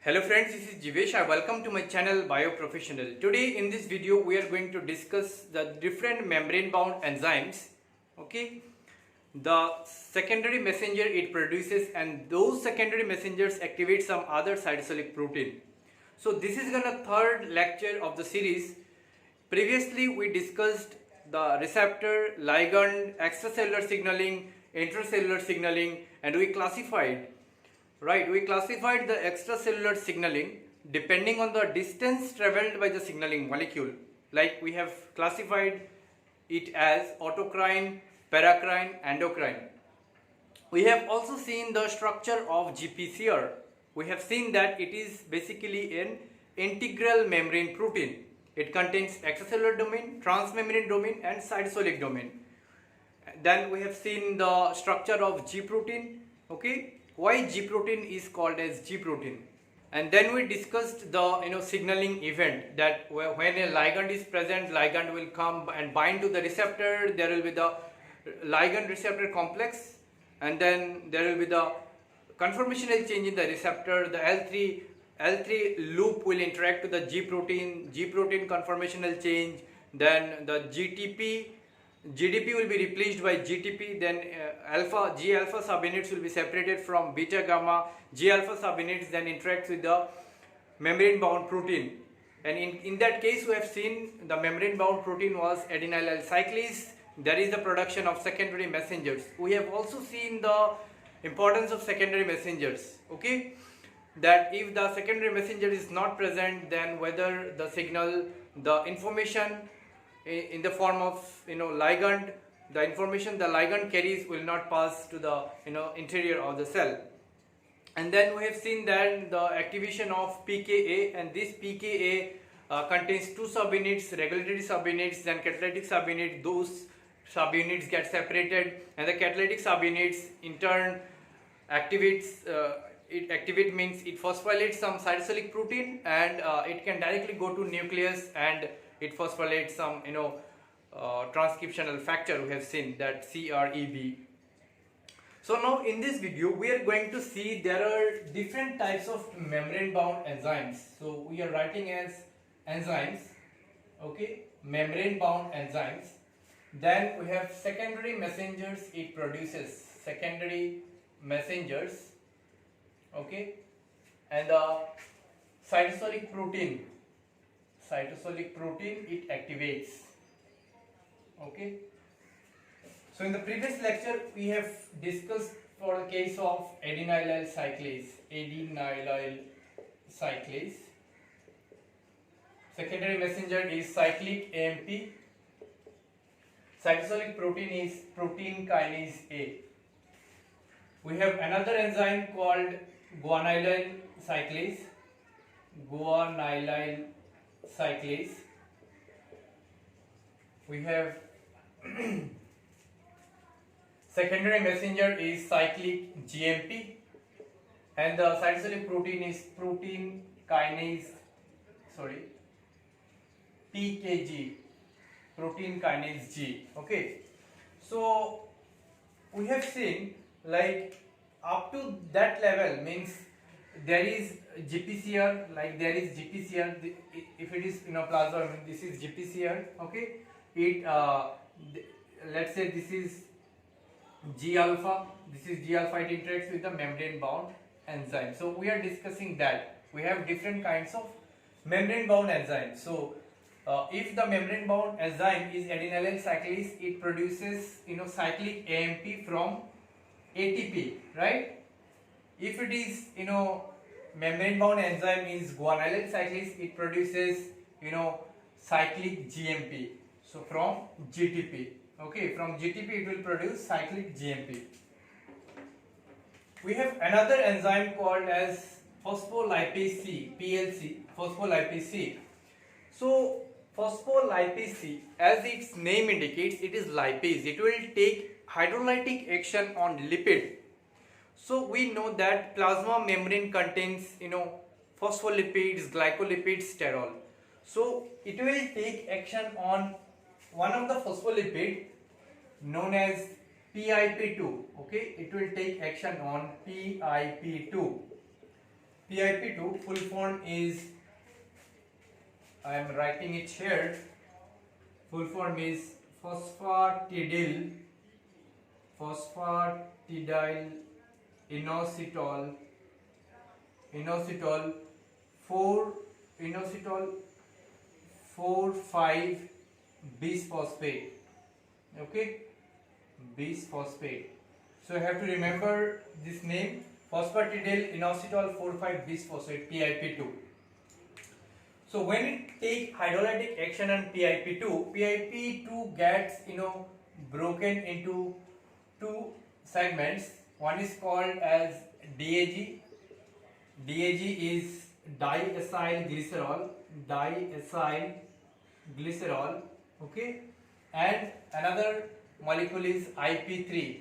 Hello friends, this is Jivesh. Welcome to my channel Bioprofessional. Today in this video we are going to discuss the different membrane bound enzymes. Okay, the secondary messenger it produces, and those secondary messengers activate some other cytosolic protein. So this is gonna third lecture of the series. Previously we discussed the receptor, ligand, extracellular signaling, intracellular signaling, and we classified the extracellular signaling depending on the distance traveled by the signaling molecule. Like we have classified it as autocrine, paracrine, endocrine. We have also seen the structure of GPCR. We have seen that it is basically an integral membrane protein. It contains extracellular domain, transmembrane domain, and cytosolic domain. Then we have seen the structure of G protein. Okay, why G protein is called as G protein. And then we discussed the signaling event, that when a ligand is present, ligand will come and bind to the receptor. There will be the ligand receptor complex, and then there will be the conformational change in the receptor. The L3 loop will interact with the G protein conformational change. Then the GDP will be replaced by GTP, then G alpha subunits will be separated from beta gamma. G alpha subunits then interacts with the membrane bound protein, and in that case we have seen the membrane bound protein was adenylyl cyclase. There is the production of secondary messengers. We have also seen the importance of secondary messengers. Okay, that if the secondary messenger is not present, then whether the signal, the information in the form of ligand, the information the ligand carries will not pass to the interior of the cell. And then we have seen that the activation of pKa, and this pKa contains two subunits, regulatory subunits, then catalytic subunit. Those subunits get separated, and the catalytic subunits in turn activates it means it phosphorylates some cytosolic protein, and it can directly go to nucleus and it phosphorylates some transcriptional factor. We have seen that CREB. So now in this video we are going to see there are different types of membrane bound enzymes. So we are writing as enzymes. Okay, membrane bound enzymes. Then we have secondary messengers it produces, secondary messengers. Okay, and the cytosolic protein it activates. Okay, so in the previous lecture we have discussed for the case of adenylyl cyclase. Secondary messenger is cyclic AMP. Cytosolic protein is protein kinase A. We have another enzyme called guanylyl cyclase. We have secondary messenger is cyclic GMP, and the cytosolic protein is PKG, protein kinase G. Okay, so we have seen like up to that level means there is GPCR, like there is GPCR. If it is plasma, this is GPCR. Okay, it let's say this is G alpha. This is G alpha. It interacts with the membrane bound enzyme. So we are discussing that we have different kinds of membrane bound enzymes. So if the membrane bound enzyme is adenylyl cyclase, it produces cyclic AMP from ATP, right? If it is membrane bound enzyme is guanylyl cyclase, it produces cyclic GMP, so from GTP. Okay, from GTP it will produce cyclic GMP. We have another enzyme called as phospholipase C, PLC, phospholipase C. So phospholipase C, as its name indicates, it is lipase. It will take hydrolytic action on lipid. So we know that plasma membrane contains phospholipids, glycolipids, sterol. So it will take action on one of the phospholipid known as PIP2. Okay, it will take action on PIP2. PIP2 full form is, I am writing it here, full form is phosphatidyl inositol 4 inositol 4,5 bisphosphate. Okay, bisphosphate. So you have to remember this name, phosphatidyl inositol 4,5 bisphosphate, PIP2. So when it take hydrolytic action on PIP2 gets broken into two segments. One is called as DAG. DAG is diacyl glycerol, okay, and another molecule is IP3.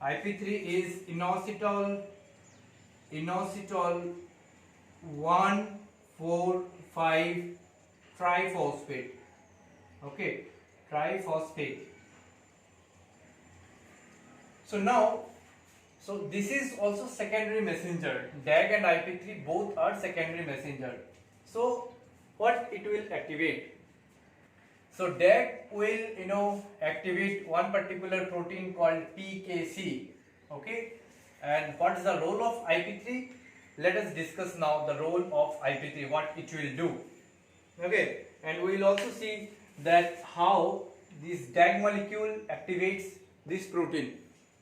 IP3 is inositol 1,4,5 triphosphate, okay, triphosphate. So this is also secondary messenger. DAG and IP3 both are secondary messenger. So what it will activate? So DAG will activate one particular protein called PKC. Okay, and what is the role of IP3? Let us discuss now the role of IP3, what it will do. Okay, and we will also see that how this DAG molecule activates this protein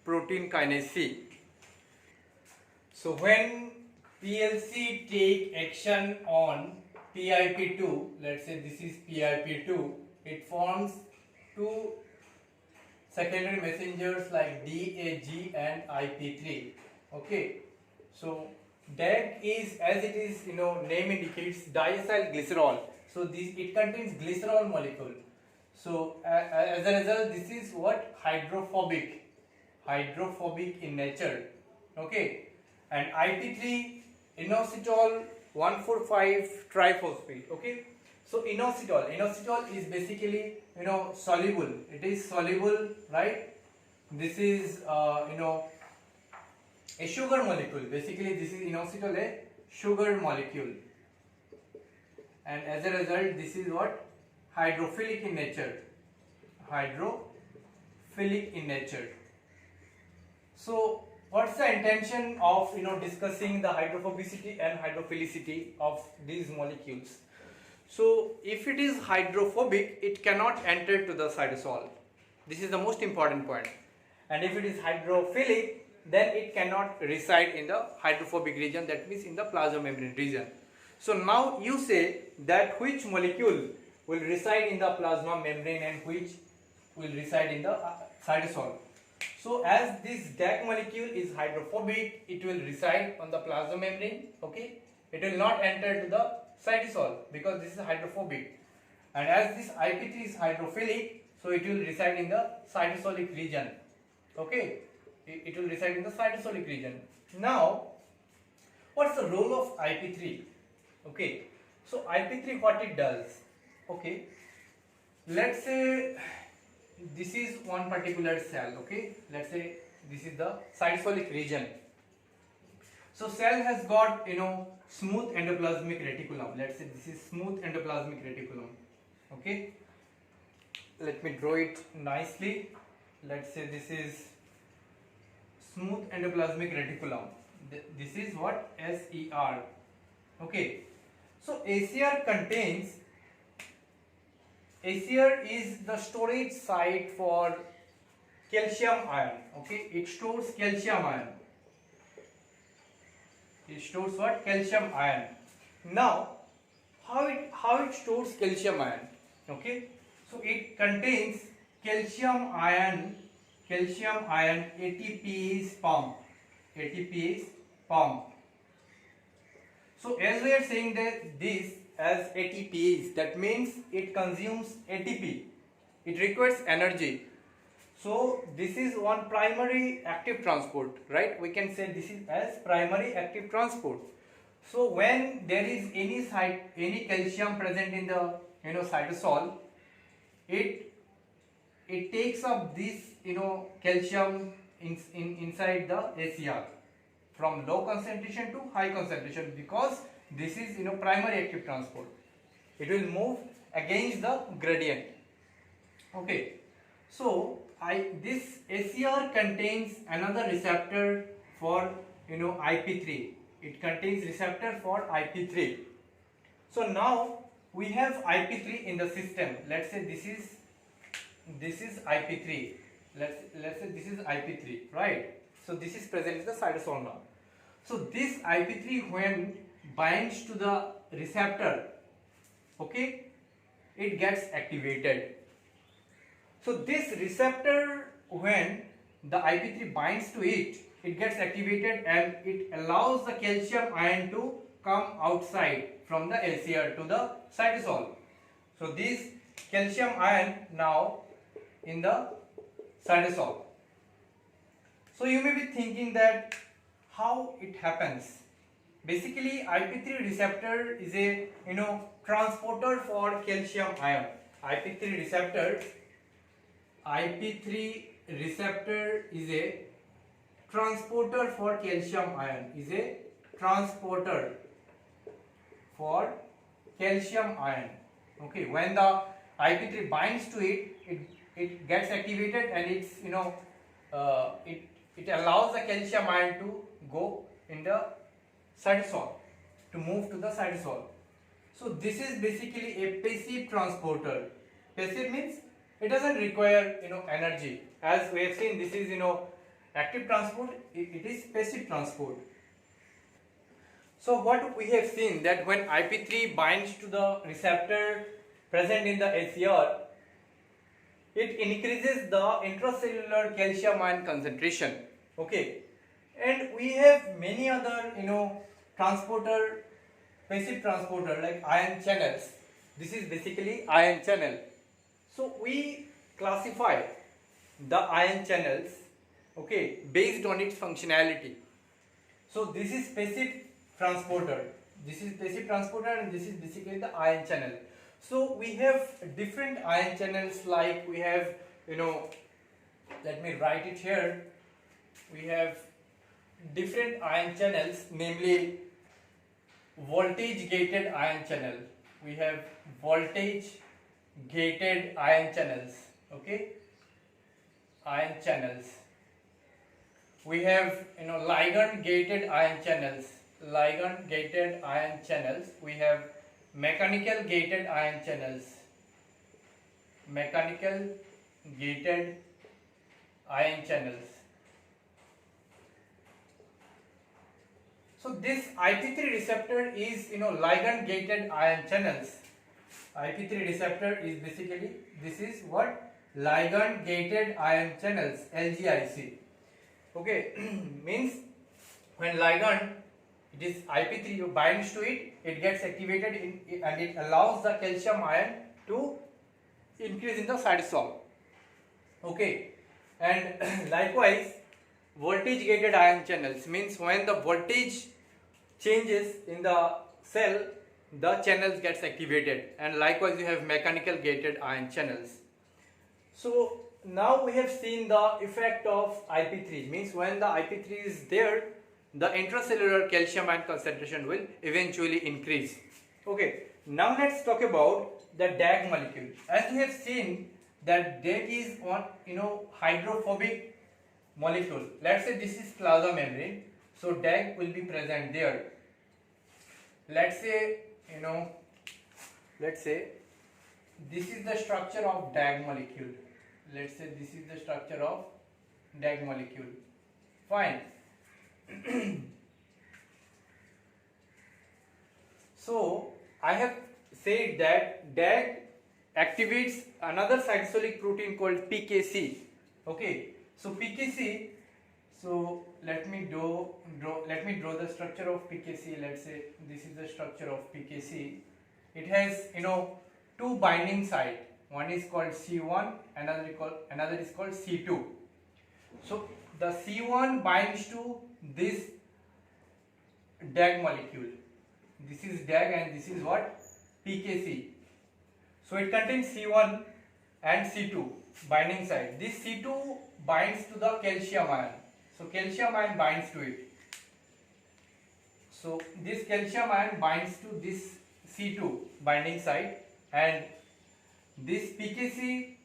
kinase C. So when PLC take action on PIP2, let's say this is PIP2, it forms two secondary messengers like DAG and IP3. Okay, so DAG is, as it is name indicates, diacyl glycerol. So it contains glycerol molecule. So as a result, this is what hydrophobic in nature. Okay, and IP3 inositol 1,4,5 triphosphate. Okay, so inositol is basically soluble. It is soluble, right? This is a sugar molecule. Basically, this is inositol, a sugar molecule, and as a result, this is what hydrophilic in nature. So what's the intention of discussing the hydrophobicity and hydrophilicity of these molecules? So if it is hydrophobic, it cannot enter to the cytosol. This is the most important point. And if it is hydrophilic, then it cannot reside in the hydrophobic region, that means in the plasma membrane region. So now you say that which molecule will reside in the plasma membrane and which will reside in the cytosol. So as this DAG molecule is hydrophobic, it will reside on the plasma membrane. Okay, it will not enter to the cytosol because this is hydrophobic. And as this IP3 is hydrophilic, so it will reside in the cytosolic region. Okay, it will reside in the cytosolic region. Now, what's the role of IP3? Okay, so IP3, what it does? Okay, let's say this is one particular cell. Okay, let's say this is the cytosolic region. So cell has got smooth endoplasmic reticulum. Let's say this is smooth endoplasmic reticulum. Okay, let me draw it nicely. Let's say this is smooth endoplasmic reticulum. This is what SER. Okay, so ACR is the storage site for calcium ion. Okay, it stores calcium ion. It stores what? Calcium ion. Now, how it stores calcium ion? Okay, so it contains calcium ion ATP is pumped. So as we are saying that this as ATPase, that means it consumes ATP. It requires energy. So this is one primary active transport, right? We can say this is as primary active transport. So when there is any calcium present in the cytosol, it takes up this calcium inside the ACR. from low concentration to high concentration, because this is primary active transport. It will move against the gradient. Okay, so this ACR contains another receptor for IP3. It contains receptor for IP3. So now we have IP3 in the system. Let's say this is IP3. Let's say this is IP3, right? So this is present in the cytosol now. So this IP3 when binds to the receptor, okay, it gets activated. So this receptor, when the IP3 binds to it, it gets activated and it allows the calcium ion to come outside from the LCR to the cytosol. So this calcium ion now in the cytosol. So you may be thinking that how it happens. Basically, IP3 receptor is a transporter for calcium ion. IP3 receptor is a transporter for calcium ion. Is a transporter for calcium ion. Okay, when the IP3 binds to it, it gets activated and it's it allows the calcium ion to go in the cytosol, to move to the cytosol. So this is basically a passive transporter. Passive means it doesn't require energy. As we have seen, this is active transport. It is passive transport. So what we have seen, that when IP3 binds to the receptor present in the LCR, it increases the intracellular calcium ion concentration. Okay, and we have many other transporter, passive transporter, like ion channels. This is basically ion channel. So we classify the ion channels, okay, based on its functionality. So this is passive transporter, this is passive transporter, and this is basically the ion channel. So we have different ion channels, like we have let me write it here. We have different ion channels, namely voltage gated ion channel. We have voltage gated ion channels. Okay, ion channels. We have ligand gated ion channels. Ligand gated ion channels. We have mechanical gated ion channels. Mechanical gated ion channels. So this IP3 receptor is ligand gated ion channels. IP3 receptor is basically, this is what, ligand gated ion channels, LGIC. Okay, means when ligand, it is IP3 binds to it, it gets activated and it allows the calcium ion to increase in the cytosol. Okay, and likewise voltage gated ion channels means when the voltage changes in the cell, the channels gets activated, and likewise you have mechanical gated ion channels. So now we have seen the effect of IP3, means when the IP3 is there, the intracellular calcium ion concentration will eventually increase. Okay, now let's talk about the DAG molecule. As we have seen that DAG is one hydrophobic molecule. Let's say this is plasma membrane, so DAG will be present there. Let's say this is the structure of DAG molecule. Let's say this is the structure of DAG molecule. Fine. So I have said that DAG activates another cytosolic protein called PKC. Okay, so PKC. So let me draw the structure of PKC. Let's say this is the structure of PKC. It has two binding sites. One is called C1, another is called C2. So the C1 binds to this DAG molecule. This is DAG and this is what? PKC. So it contains C1 and C2 binding site. This C2 binds to the calcium ion. So calcium ion binds to it. So this calcium ion binds to this C2 binding site, and this PKC,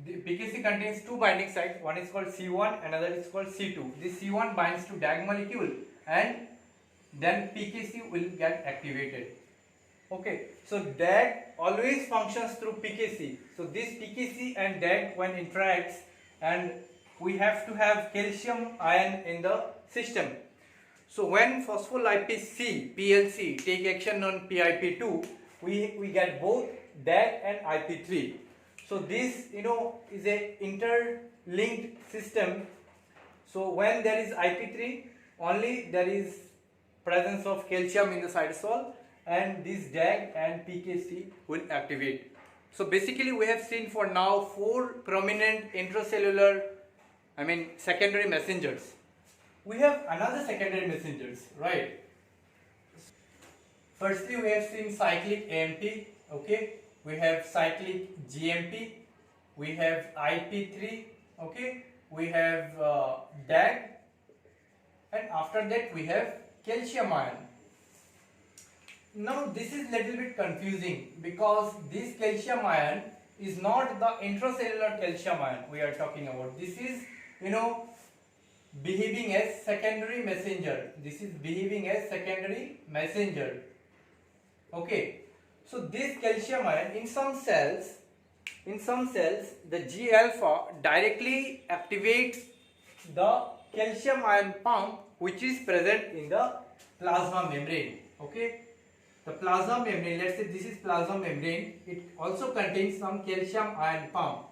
the PKC contains two binding sites. One is called C1, another is called C2. This C1 binds to DAG molecule, and then PKC will get activated. Okay, so DAG always functions through PKC. So this PKC and DAG when interacts, and we have to have calcium ion in the system. So when phospholipase C, PLC, take action on PIP2, we get both DAG and IP3. So this is a interlinked system. So when there is IP3, only there is presence of calcium in the cytosol, and this DAG and PKC will activate. So basically we have seen for now 4 prominent intracellular, secondary messengers. We have another secondary messengers, right? Firstly, we have seen cyclic AMP, okay? We have cyclic GMP, we have IP3, okay? We have DAG, and after that we have calcium ion. Now this is little bit confusing because this calcium ion is not the intracellular calcium ion we are talking about. This is behaving as secondary messenger. This is behaving as secondary messenger. Okay, so this calcium ion in some cells the G alpha directly activates the calcium ion pump which is present in the plasma membrane. Okay, the plasma membrane, let's say this is plasma membrane, it also contains some calcium ion pump.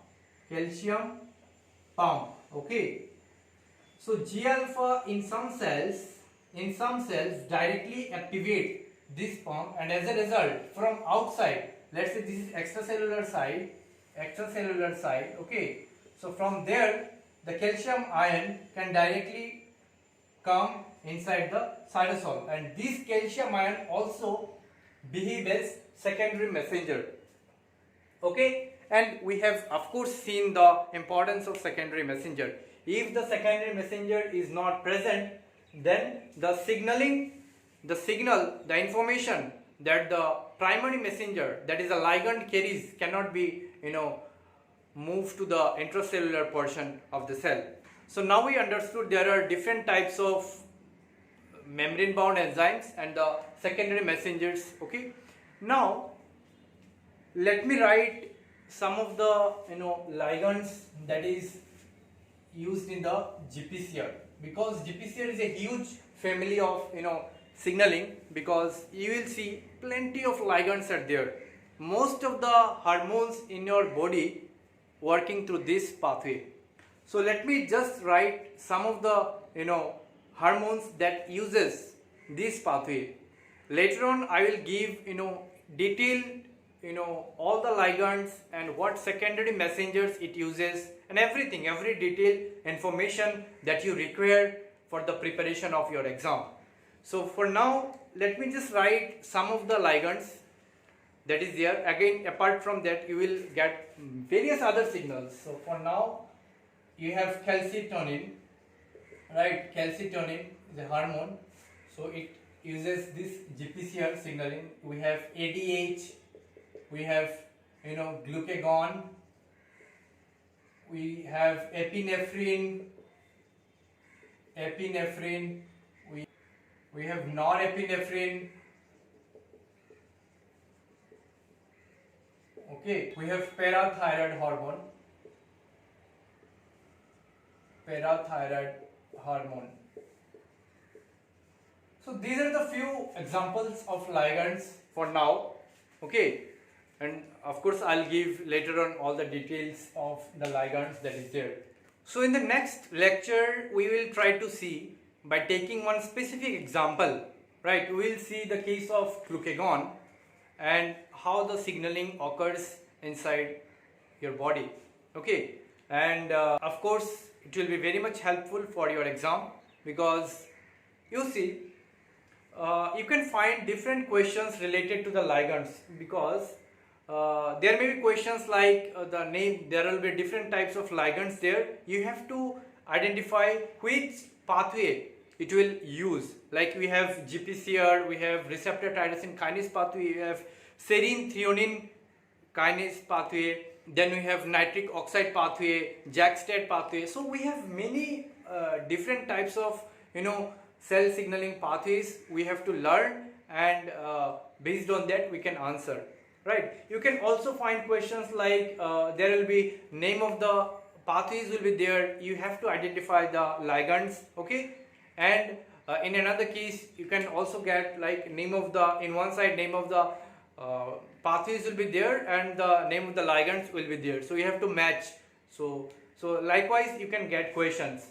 Okay, so G alpha in some cells directly activate this pump, and as a result from outside, let's say this is extracellular side, okay, so from there the calcium ion can directly come inside the cytosol, and this calcium ion also behave as secondary messenger. Okay, and we have of course seen the importance of secondary messenger. If the secondary messenger is not present, then the information that the primary messenger, that is a ligand, carries cannot be moved to the intracellular portion of the cell. So now we understood there are different types of membrane bound enzymes and the secondary messengers. Okay, now let me write some of the ligands that is used in the GPCR, because GPCR is a huge family of signaling, because you will see plenty of ligands are there. Most of the hormones in your body working through this pathway. So let me just write some of the hormones that uses this pathway. Later on I will give detailed all the ligands and what secondary messengers it uses, and everything, every detailed information that you require for the preparation of your exam. So for now let me just write some of the ligands that is there. Again, apart from that you will get various other signals. So for now you have calcitonin, right? Calcitonin is a hormone, so it uses this GPCR signaling. We have ADH, we have glucagon, we have epinephrine, we have norepinephrine. Okay, we have parathyroid hormone. So these are the few examples of ligands for now. Okay, and of course I'll give later on all the details of the ligands that is there. So in the next lecture we will try to see, by taking one specific example, right, we will see the case of glucagon and how the signaling occurs inside your body. Okay, and of course it will be very much helpful for your exam, because you see you can find different questions related to the ligands, because there may be questions like the name, there will be different types of ligands there. You have to identify which pathway it will use. like we have GPCR, we have receptor tyrosine kinase pathway, we have serine threonine kinase pathway, then we have nitric oxide pathway, JAK-STAT pathway. So we have many different types of cell signaling pathways we have to learn, and based on that we can answer, right? You can also find questions like there will be name of the pathways will be there, you have to identify the ligands, okay? And in another case you can also get like name of the, in one side name of the pathways will be there and the name of the ligands will be there, so you have to match. So likewise you can get questions.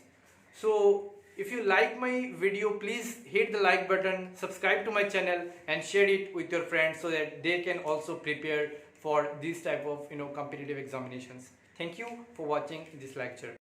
So if you like my video, please hit the like button, subscribe to my channel and share it with your friends so that they can also prepare for these type of competitive examinations. Thank you for watching this lecture.